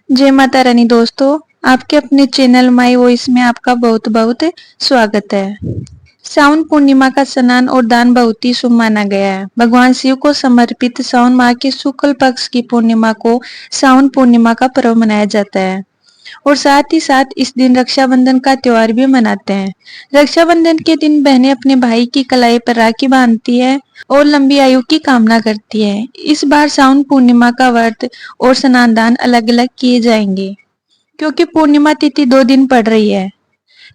जय माता रानी दोस्तों, आपके अपने चैनल माई वॉइस में आपका बहुत बहुत स्वागत है। सावन पूर्णिमा का स्नान और दान बहुत ही शुभ माना गया है। भगवान शिव को समर्पित सावन माह के शुक्ल पक्ष की पूर्णिमा को सावन पूर्णिमा का पर्व मनाया जाता है और साथ ही साथ इस दिन रक्षाबंधन का त्योहार भी मनाते हैं। रक्षाबंधन के दिन बहनें अपने भाई की कलाई पर राखी बांधती है और लंबी आयु की कामना करती है। इस बार सावन पूर्णिमा का व्रत और स्नान दान अलग अलग किए जाएंगे क्योंकि पूर्णिमा तिथि 2 दिन पड़ रही है।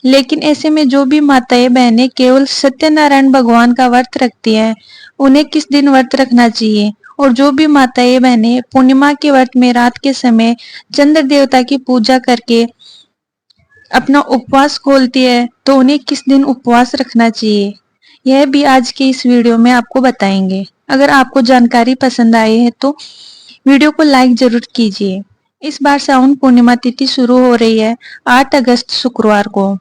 लेकिन ऐसे में जो भी माताएं बहनें केवल सत्यनारायण भगवान का व्रत रखती हैं, उन्हें किस दिन व्रत रखना चाहिए? और जो भी माताएं बहनें पूर्णिमा के व्रत में रात के समय चंद्र देवता की पूजा करके अपना उपवास खोलती है, तो उन्हें किस दिन उपवास रखना चाहिए? यह भी आज के इस वीडियो में आपको बताएंगे। अगर आपको जानकारी पसंद आई है तो वीडियो को लाइक जरूर कीजिए। इस बार सावन पूर्णिमा तिथि शुरू हो रही है 8 अगस्त शुक्रवार को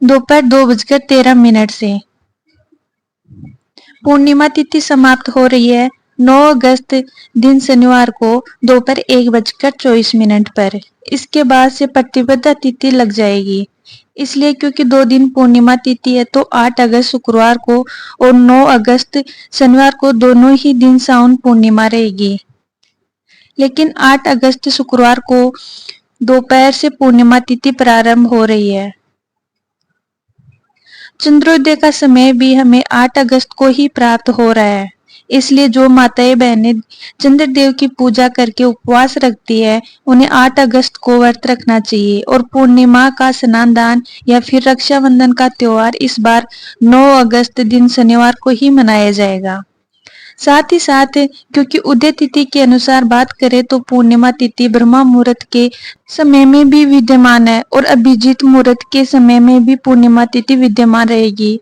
दोपहर 2:13 से। पूर्णिमा तिथि समाप्त हो रही है 9 अगस्त दिन शनिवार को दोपहर 1:24 पर। इसके बाद से प्रतिपदा तिथि लग जाएगी, इसलिए क्योंकि 2 दिन पूर्णिमा तिथि है तो 8 अगस्त शुक्रवार को और 9 अगस्त शनिवार को दोनों ही दिन सावन पूर्णिमा रहेगी। लेकिन 8 अगस्त शुक्रवार को दोपहर से पूर्णिमा तिथि प्रारंभ हो रही है। चंद्रोदय का समय भी हमें 8 अगस्त को ही प्राप्त हो रहा है, इसलिए जो माताएं बहनें चंद्रदेव की पूजा करके उपवास रखती है, उन्हें 8 अगस्त को व्रत रखना चाहिए और पूर्णिमा का स्नान दान या फिर रक्षाबंधन का त्योहार इस बार 9 अगस्त दिन शनिवार को ही मनाया जाएगा। साथ ही साथ क्योंकि उदय तिथि के अनुसार बात करें तो पूर्णिमा तिथि ब्रह्मा मुहूर्त के समय में भी विद्यमान है और अभिजीत मुहूर्त के समय में भी पूर्णिमा तिथि विद्यमान रहेगी।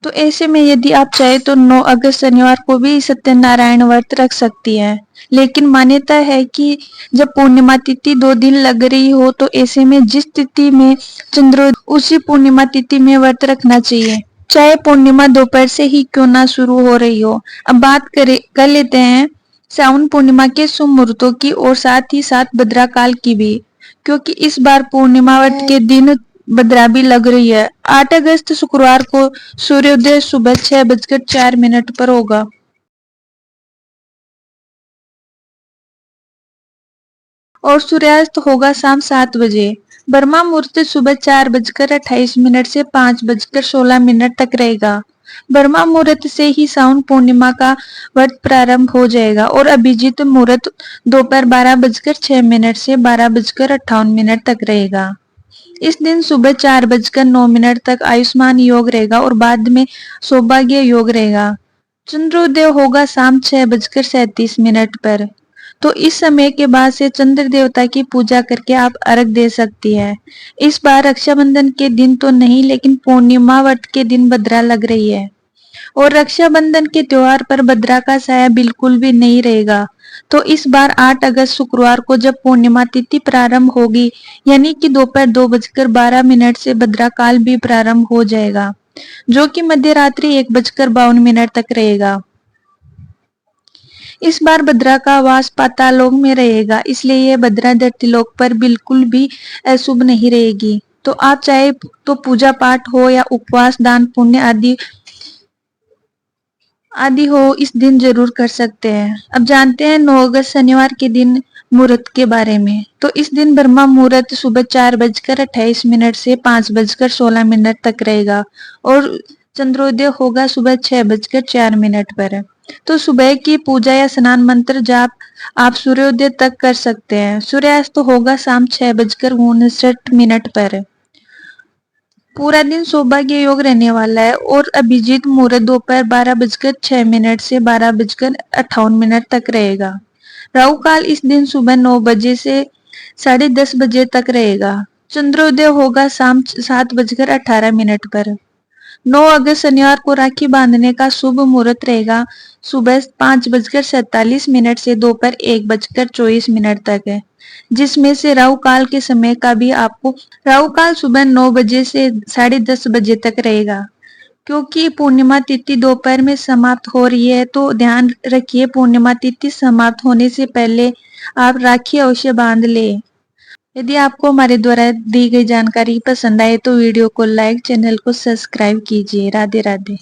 तो ऐसे में यदि आप चाहे तो 9 अगस्त शनिवार को भी सत्यनारायण व्रत रख सकती हैं। लेकिन मान्यता है कि जब पूर्णिमा तिथि 2 दिन लग रही हो तो ऐसे में जिस तिथि में चंद्रोदय उसी पूर्णिमा तिथि में व्रत रखना चाहिए, चाहे पूर्णिमा दोपहर से ही क्यों ना शुरू हो रही हो। अब बात कर लेते हैं सावन पूर्णिमा के शुभ मुहूर्तों की और साथ ही साथ भद्रा काल की भी, क्योंकि इस बार पूर्णिमा व्रत के दिन भद्रा भी लग रही है। 8 अगस्त शुक्रवार को सूर्योदय सुबह 6:04 पर होगा और सूर्यास्त होगा शाम 7 बजे। ब्रह्मा मुहूर्त सुबह 4:28 से 5:16 तक रहेगा। ब्रह्मा मुहूर्त से ही सावन पूर्णिमा का व्रत प्रारंभ हो जाएगा और अभिजीत मुहूर्त दोपहर 12:06 से 12:58 तक रहेगा। इस दिन सुबह 4:09 तक आयुष्मान योग रहेगा और बाद में सौभाग्य योग रहेगा। चंद्रोदय होगा शाम 6:37 पर। तो इस समय के बाद से चंद्र देवता की पूजा करके आप अर्घ दे सकती है। इस बार रक्षाबंधन के दिन तो नहीं, लेकिन पूर्णिमा व्रत के दिन भद्रा लग रही है और रक्षाबंधन के त्योहार पर भद्रा का साया बिल्कुल भी नहीं रहेगा। तो इस बार 8 अगस्त शुक्रवार को जब पूर्णिमा तिथि प्रारंभ होगी, यानी कि दोपहर 2:12 से भद्रा काल भी प्रारंभ हो जाएगा, जो कि मध्य रात्रि 1:52 तक रहेगा। इस बार भद्रा का वास पातालोक में रहेगा, इसलिए यह भद्रा धरतीलोक पर बिल्कुल भी अशुभ नहीं रहेगी। तो आप चाहे तो पूजा पाठ हो या उपवास दान पुण्य आदि हो, इस दिन जरूर कर सकते हैं। अब जानते हैं 9 अगस्त शनिवार के दिन मुहूर्त के बारे में। तो इस दिन ब्रह्मा मुहूर्त सुबह 4:28 से 5:16 तक रहेगा और चंद्रोदय होगा सुबह 6:04 पर। तो सुबह की पूजा या स्नान मंत्र जाप आप सूर्योदय तक कर सकते हैं। सूर्यास्त होगा शाम 6:59 पर। पूरा दिन सौभाग्य योग रहने वाला है और अभिजीत मुहूर्त दोपहर 12:06 से 12:58 तक रहेगा। राहु काल इस दिन सुबह 9 बजे से 10:30 बजे तक रहेगा। चंद्रोदय होगा शाम 7:18 पर। 9 अगस्त शनिवार को राखी बांधने का शुभ मुहूर्त रहेगा सुबह 5:47 से दोपहर 1:24 तक है, जिसमें से राहु काल के समय का भी आपको राहु काल सुबह 9 बजे से 10:30 बजे तक रहेगा। क्योंकि पूर्णिमा तिथि दोपहर में समाप्त हो रही है तो ध्यान रखिए पूर्णिमा तिथि समाप्त होने से पहले आप राखी अवश्य बांध ले। यदि आपको हमारे द्वारा दी गई जानकारी पसंद आए तो वीडियो को लाइक, चैनल को सब्सक्राइब कीजिए। राधे राधे।